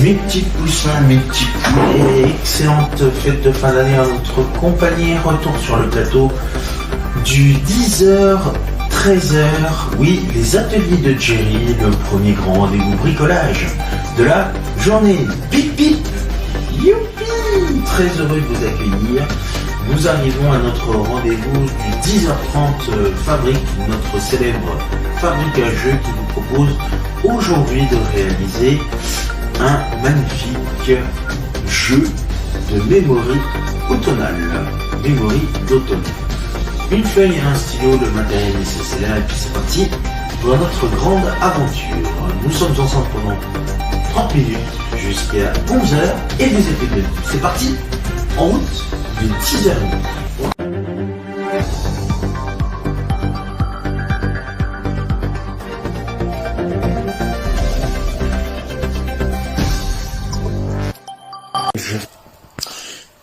Mes petits poussins, mes petits poulets, excellente fête de fin d'année à notre compagnie. Retour sur le plateau du 10h, 13h. Oui, les ateliers de Jerry, le premier grand rendez-vous bricolage de la journée. Bip bip, youpi, très heureux de vous accueillir. Nous arrivons à notre rendez-vous du 10h30 Fabrique, notre célèbre fabrique à jeux qui vous propose aujourd'hui de réaliser un magnifique jeu de memory automnale, memory d'automne. Une feuille et un stylo, le matériel nécessaire, et puis c'est parti pour notre grande aventure. Nous sommes ensemble pendant 30 minutes jusqu'à 11h et vous êtes bienvenus. C'est parti, en route d'une 10h30.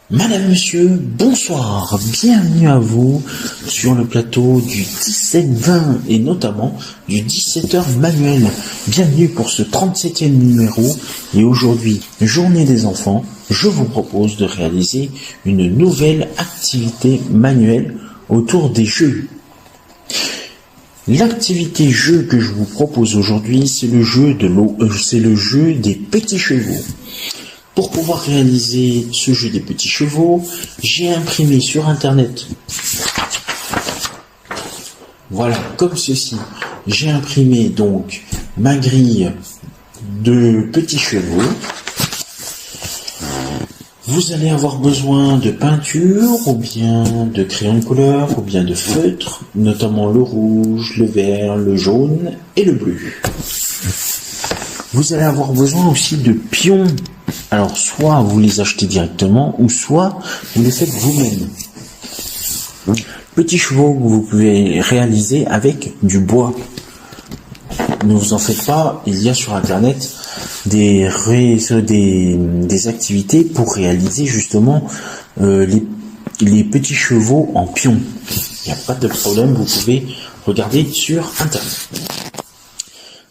Madame, monsieur, bonsoir, bienvenue à vous sur le plateau du 17-20 et notamment du 17h manuel. Bienvenue pour ce 37e numéro et aujourd'hui, journée des enfants, je vous propose de réaliser une nouvelle activité manuelle autour des jeux. L'activité jeu que je vous propose aujourd'hui, c'est le jeu c'est le jeu des petits chevaux. Pour pouvoir réaliser ce jeu des petits chevaux, j'ai imprimé sur internet, voilà, comme ceci, j'ai imprimé donc ma grille de petits chevaux. Vous allez avoir besoin de peinture, ou bien de crayon de couleur, ou bien de feutre, notamment le rouge, le vert, le jaune et le bleu. Vous allez avoir besoin aussi de pions. Alors, soit vous les achetez directement, ou soit vous les faites vous-même. Petits chevaux que vous pouvez réaliser avec du bois. Ne vous en faites pas, il y a sur internet des activités pour réaliser justement les petits chevaux en pions. Il n'y a pas de problème, vous pouvez regarder sur internet.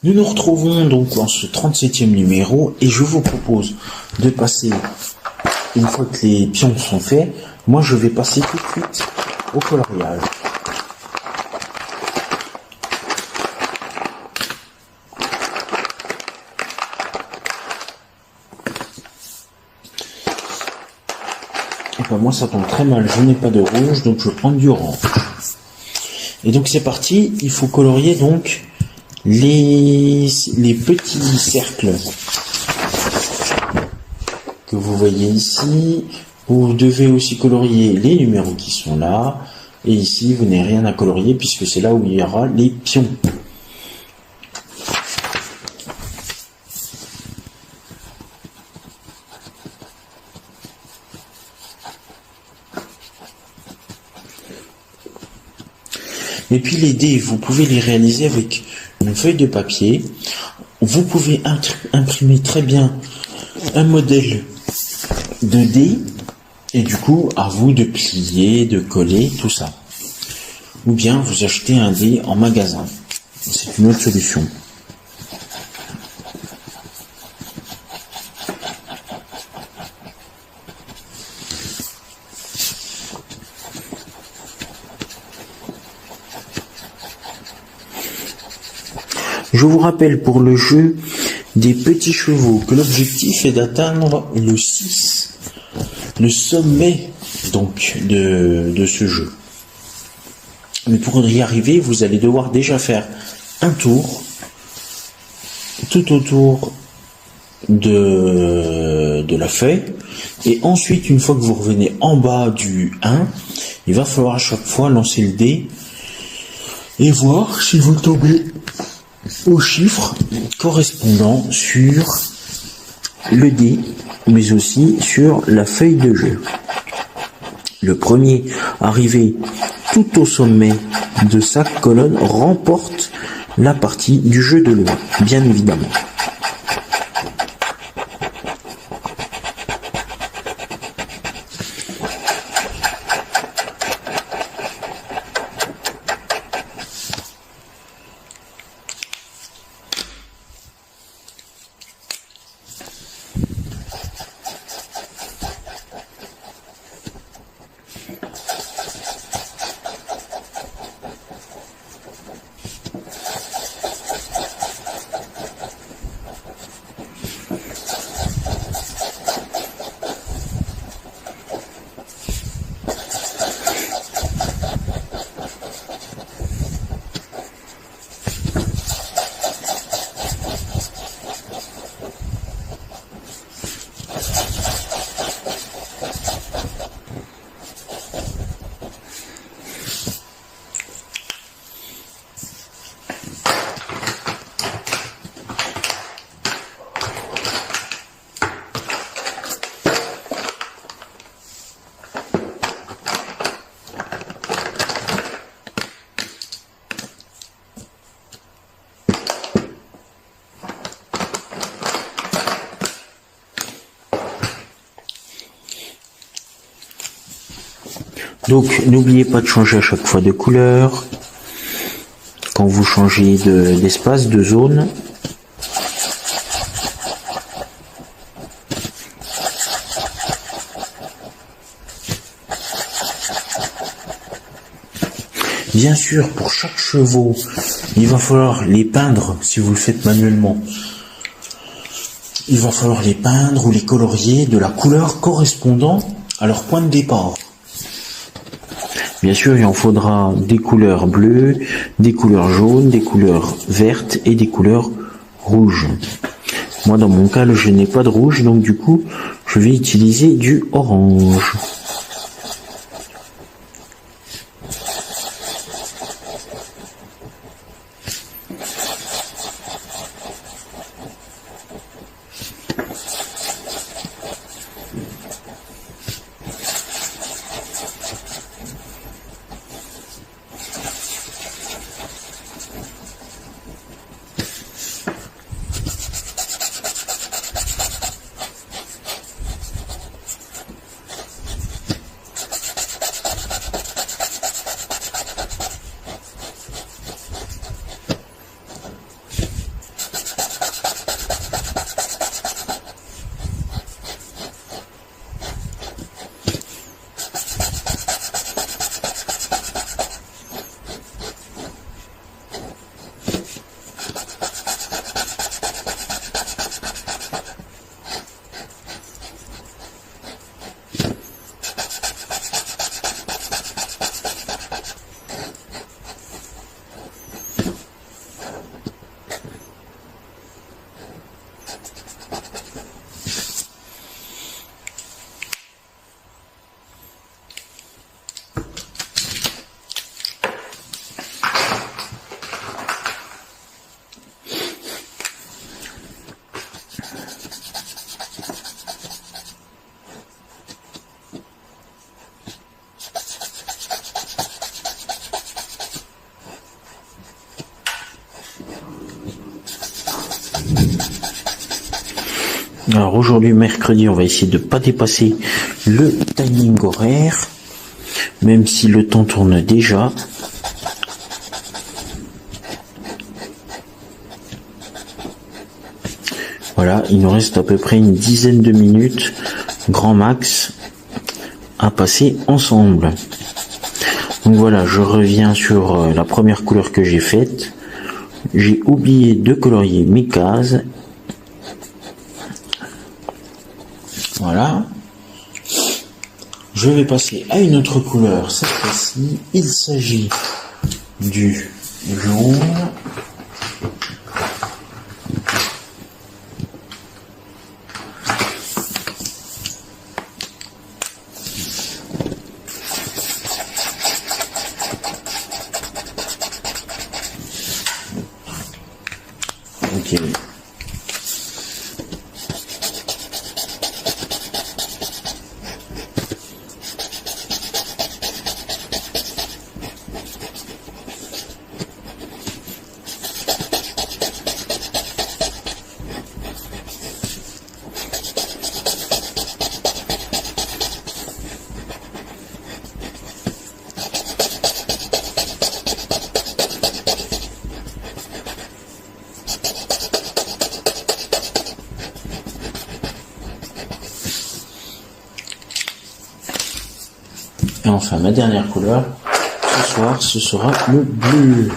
Nous nous retrouvons donc dans ce 37e numéro et je vous propose de passer, une fois que les pions sont faits, moi je vais passer tout de suite au coloriage. Et ben moi ça tombe très mal, je n'ai pas de rouge donc je vais prendre du orange. Et donc c'est parti, il faut colorier donc les petits cercles que vous voyez ici. Vous devez aussi colorier les numéros qui sont là, et ici vous n'avez rien à colorier puisque c'est là où il y aura les pions. Et puis les dés, vous pouvez les réaliser avec une feuille de papier. Vous pouvez imprimer très bien un modèle de dés et du coup à vous de plier, de coller, tout ça. Ou bien vous achetez un dé en magasin. C'est une autre solution. Je vous rappelle pour le jeu des petits chevaux que l'objectif est d'atteindre le 6, le sommet donc de ce jeu. Mais pour y arriver, vous allez devoir déjà faire un tour tout autour de la feuille. Et ensuite, une fois que vous revenez en bas du 1, il va falloir à chaque fois lancer le dé et voir si vous tombez au chiffre correspondant sur le dé, mais aussi sur la feuille de jeu. Le premier arrivé tout au sommet de sa colonne remporte la partie du jeu de loi, bien évidemment. Donc n'oubliez pas de changer à chaque fois de couleur quand vous changez d'espace, de zone. Bien sûr, pour chaque chevaux, il va falloir les peindre si vous le faites manuellement. Il va falloir les peindre ou les colorier de la couleur correspondant à leur point de départ. Bien sûr, il en faudra des couleurs bleues, des couleurs jaunes, des couleurs vertes et des couleurs rouges. Moi, dans mon cas, je n'ai pas de rouge, donc du coup, je vais utiliser du orange. Alors aujourd'hui, mercredi, on va essayer de ne pas dépasser le timing horaire, même si le temps tourne déjà. Voilà, il nous reste à peu près une dizaine de minutes, grand max, à passer ensemble. Donc voilà, je reviens sur la première couleur que j'ai faite. J'ai oublié de colorier mes cases. Voilà. Je vais passer à une autre couleur. Cette fois-ci, il s'agit du jaune. Ok. Et enfin, ma dernière couleur, ce soir, ce sera le bleu.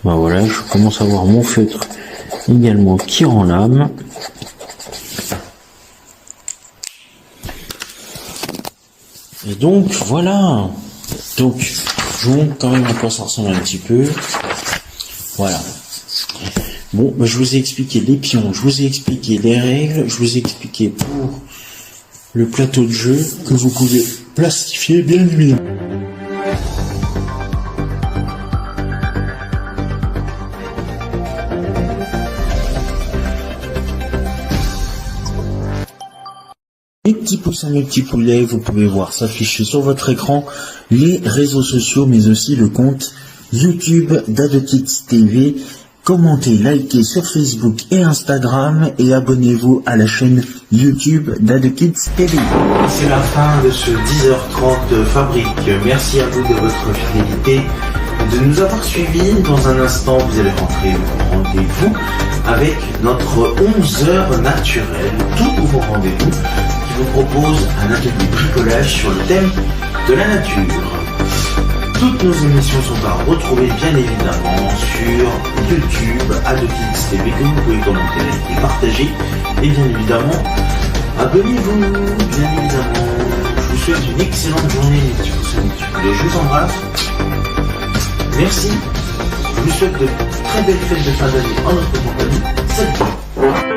Ben voilà, je commence à voir mon feutre également qui rend l'âme. Et donc voilà. Donc je vous montre quand même à quoi ça ressemble un petit peu. Voilà. Bon, ben, je vous ai expliqué les pions, je vous ai expliqué les règles, je vous ai expliqué pour le plateau de jeu que vous pouvez plastifier bien évidemment. Mes petits poussins, mes petits poulets, vous pouvez voir s'afficher sur votre écran les réseaux sociaux, mais aussi le compte YouTube d'AdeKids TV. Commentez, likez sur Facebook et Instagram et abonnez-vous à la chaîne YouTube d'AdeKids TV. C'est la fin de ce 10h30 de fabrique. Merci à vous de votre fidélité et de nous avoir suivis. Dans un instant, vous allez rentrer au rendez-vous avec notre 11h naturelle, tout nouveau rendez-vous qui vous propose un atelier bricolage sur le thème de la nature. Toutes nos émissions sont à retrouver bien évidemment sur YouTube, AdeKids TV, que vous pouvez commenter et partager. Et bien évidemment, abonnez-vous, bien évidemment. Je vous souhaite une excellente journée, mes petits poussins, mes petits poulets. Je vous embrasse. Merci. Je vous souhaite de très belles fêtes de fin d'année en notre compagnie. Salut.